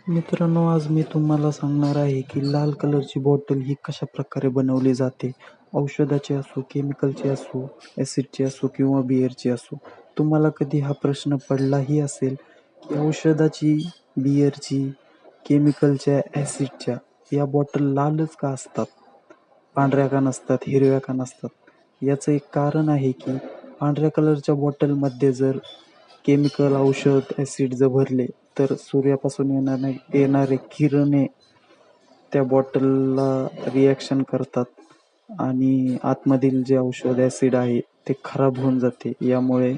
मित्रांनो, आज मी तुम्हाला सांगणार आहे की लाल कलरची बॉटल ही कशा प्रकारे बनवली जाते. औषधाची असो, केमिकलची असो, ॲसिडची असो किंवा बिअरची असो. तुम्हाला कधी हा प्रश्न पडलाही असेल की औषधाची, बिअरची, केमिकलच्या, ॲसिडच्या या बॉटल लालच का असतात? पांढऱ्या का नसतात, हिरव्या का नसतात? याचं एक कारण आहे की पांढऱ्या कलरच्या बॉटलमध्ये जर केमिकल, औषध, ॲसिड जर भरले तर सूर्यापासून येणारे किरणे त्या बॉटलला रिॲक्शन करतात आणि आतमधील जे औषध, ॲसिड आहे ते खराब होऊन जाते. यामुळे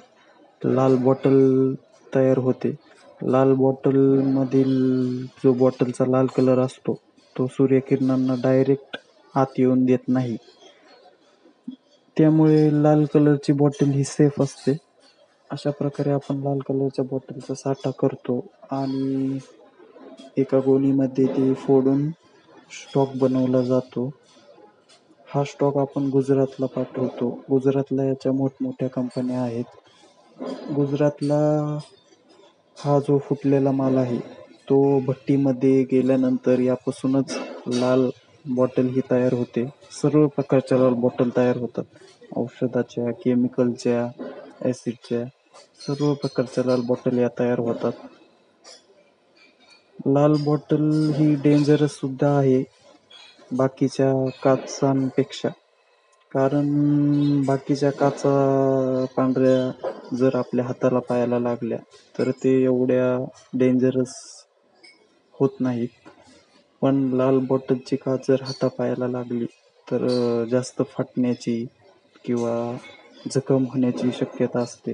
लाल बॉटल तयार होते. लाल बॉटलमधील जो बॉटलचा लाल कलर असतो, तो सूर्यकिरणांना डायरेक्ट आत येऊन देत नाही. त्यामुळे लाल कलरची बॉटल ही सेफ असते. अशा प्रकारे आपण लाल कलरच्या बॉटलचा साठा करतो आणि एका गोणीमध्ये ते फोडून स्टॉक बनवला जातो. हा स्टॉक आपण गुजरातला पाठवतो. गुजरातला याच्या मोठमोठ्या कंपन्या आहेत. गुजरातला हा जो फुटलेला माल आहे, तो भट्टीमध्ये गेल्यानंतर यापासूनच लाल बॉटल ही तयार होते. सर्व प्रकारच्या लाल बॉटल तयार होतात. औषधाच्या, केमिकलच्या, ॲसिडच्या सर्व प्रकारच्या लाल बॉटल या तयार होतात. लाल बॉटल ही डेंजरस सुद्धा आहे बाकीच्या काचांपेक्षा. कारण बाकीच्या काचा पांढऱ्या जर आपल्या हाताला पायाला लागल्या तर ते एवढ्या डेंजरस होत नाहीत. पण लाल बॉटलची काच जर हातापायाला लागली तर जास्त फाटण्याची किंवा जखम होण्याची शक्यता असते.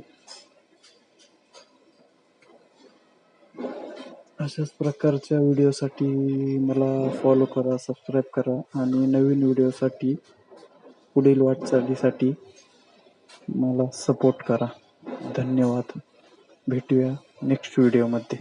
अशाच प्रकारच्या व्हिडिओसाठी मला फॉलो करा, सबस्क्राईब करा आणि नवीन व्हिडिओसाठी पुढील वाटचालीसाठी मला सपोर्ट करा. धन्यवाद. भेटूया नेक्स्ट व्हिडिओमध्ये.